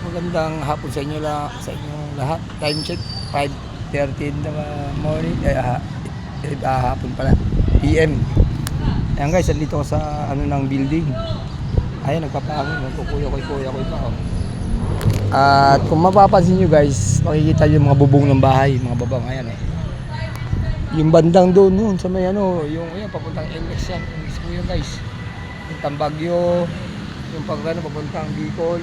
Magandang hapon sa inyo sa inyong lahat. Time check 5:13 in the morning. Hapon pala. PM. Ayan guys, andito ako sa ng building. Ayan, nagpapahangin. Kuya ko pa. Oh. At kung mapapansin nyo guys, makikita yung mga bubong ng bahay, mga babang. Ayan eh. Yung bandang doon noon sa may yung papuntang NX yan. NX po yun guys. Yung Tambagyo, yung papuntang Bicol.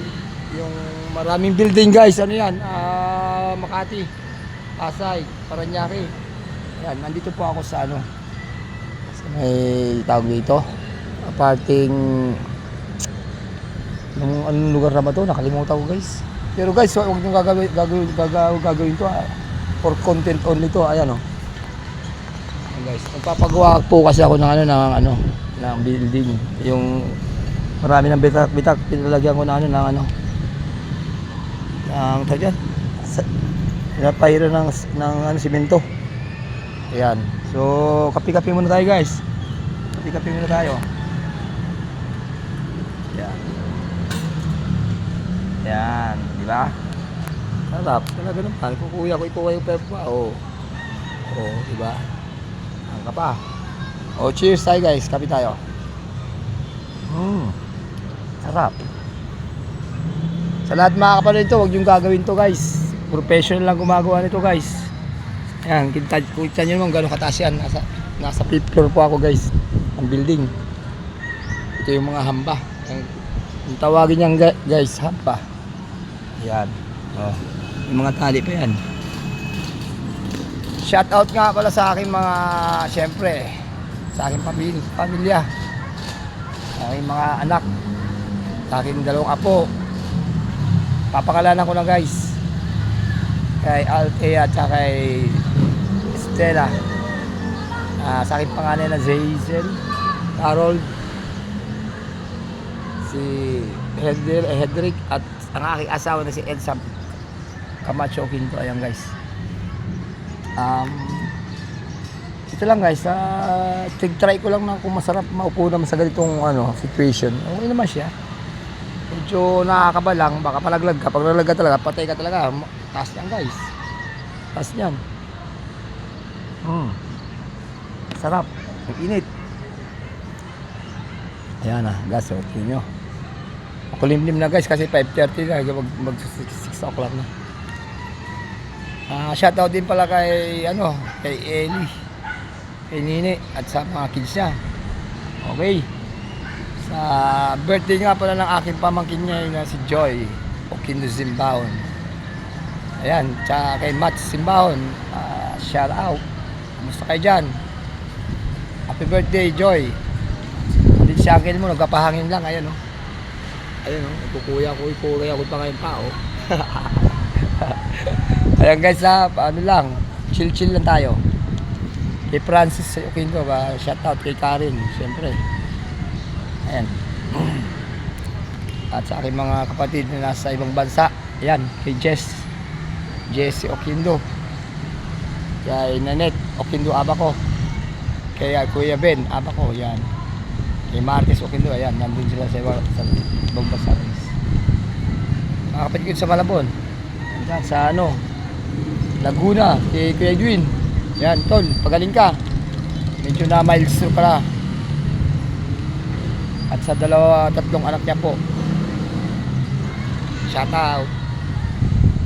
Yung maraming building guys, Makati, Pasay, Paranaque. Ayan, nandito po ako sa sa may tawag dito, parting anong lugar na ba to? Nakalimutan ko guys. Pero guys, huwag nyo gagawin to for content only to. Ayan Ayan guys, magpapagawa po kasi ako ng ng building. Yung marami ng bitak, pinalagyan ko ng ang tawag dyan, pinapahira ng simento. Ayan, so kapi-kapi muna tayo guys, kapi-kapi muna tayo. Ayan, di ba? Sarap, talaga naman. Kukuya ko yung pepa. Di ba? Ang kapa. Cheers tayo guys, kapi tayo. Sarap. Sa lahat mga kapatid ito, huwag yung gagawin to guys. Professional lang gumagawa nito guys. Ayan, kita nyo naman gano'ng kataas yan. Nasa 5th floor po ako guys, ang building. Ito yung mga hamba. Yung tawagin niyang guys, hamba. Ayan. Yung mga tali pa yan. Shout out nga pala sa aking mga, syempre, sa aking pamilya. Sa aking mga anak. Sa aking 2 apo. Papakalanan ko na guys, kay Althea at saka kay Stella. Sa aking panganay na Hazel, Carol, si Hedrick at ang aking asawa na si Elsa Camacho Quinto. Ayan guys, ito lang guys, try ko lang na kung masarap maupo naman sa ganitong situation. Okay naman siya. Medyo nakakaba lang, baka palaglag ka. Pag nalaglag ka talaga, patay ka talaga. Taas yan guys, taas yan. Sarap, ang init. Ayan gas, okay nyo. Makulimlim na guys kasi 5:30 na, mag 6 o'clock na. Shoutout din pala kay kay Eli, kay Nini at sa mga kids niya. Okay, sa birthday nga pala ng aking pamangkin niya si Joy Oquindo Zimbahon. Ayan, tsaka kay Matt Zimbahon, shout out. Kumusta kayo dyan? Happy birthday Joy. Hindi si uncle mo, nagkapahangin lang. Ayan kukuya ko pa ngayon pa Ayan guys, lang, chill lang tayo. Kay Francis Oquindo, shout out kay Karen, syempre. Ayan. At sa aking mga kapatid na nasa ibang bansa, ayan, kay Jessie Oquindo, kay Nanette Oquindo Abaco, kay Kuya Ben Abaco, ayan, kay Martes Oquindo, ayan, nandun sila sa ibang bansa. Mga kapatid ko sa Malabon, ayan, sa Laguna, kay Kuya Edwin, ayan, tol, pagaling ka, medyo na miles pala. At sa 2-3 anak niya po, shout out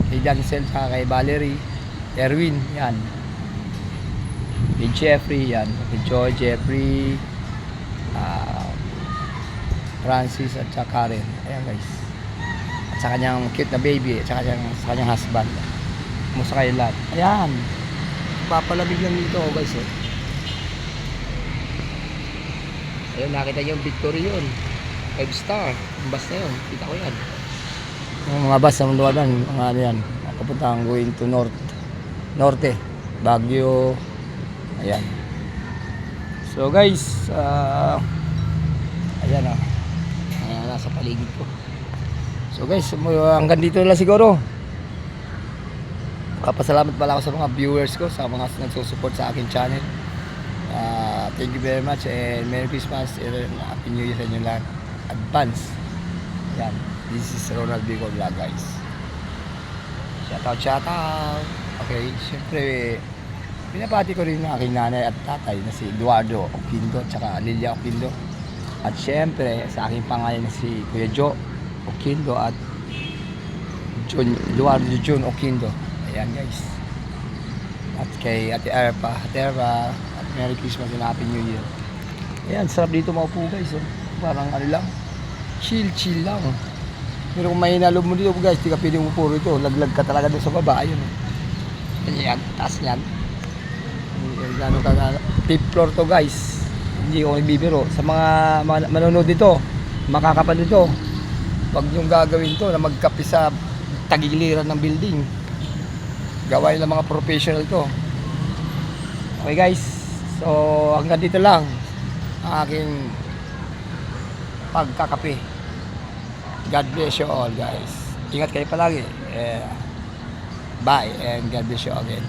kay Jancel, kay Valerie, Erwin, yan, kay Jeffrey, yan, kay Joy, Jeffrey, Francis at saka Karen. Ayan guys, at sa kanyang cute na baby, at sa kanyang husband. Kumusta kayo lahat? Ayan, papalamig lang dito guys. Ayun, nakita niyo yung Victory yun, 5-star, yung bus na yun, kita ko yan. Yung mga bus na lugar yan, mga yan, papuntang going to Norte, Baguio. Ayan. So guys, ayan nasa paligid ko. So guys, hanggang dito na lang siguro. Kapasalamat pala ako sa mga viewers ko, sa mga nagsusupport sa akin channel. Thank you very much and Merry Christmas and Happy New Year sa inyo lahat. Advance. Yan. This is Ronald Bicol Vlog guys. Shoutout. Okay, siyempre, pinapati ko rin ang aking nanay at tatay na si Eduardo Oquindo at saka Lilia Oquindo. At siyempre, sa aking pangalan na si Kuya Joe Oquindo at Eduardo June Oquindo. Ayan guys. At kay Ate Erpa, at Merry Christmas and Happy New Year. Ayan, sarap dito maupo guys. Oh. Parang ano lang, chill lang. Pero kung mahina loob mo dito guys, di ka pwedeng upo rito. Laglag ka talaga doon sa baba. Ayun. Ayan, taas yan. Gano'n ka, 5th floor to guys. Hindi ko nagbibiro. Sa mga manonood dito, makakapal dito. Huwag niyong gagawin to na magkape sa tagiliran ng building. Gawain ng mga professional to. Okay guys, so hanggang dito lang ang aking pagkakape. God bless you all guys. Ingat kayo palagi. Bye and God bless you again.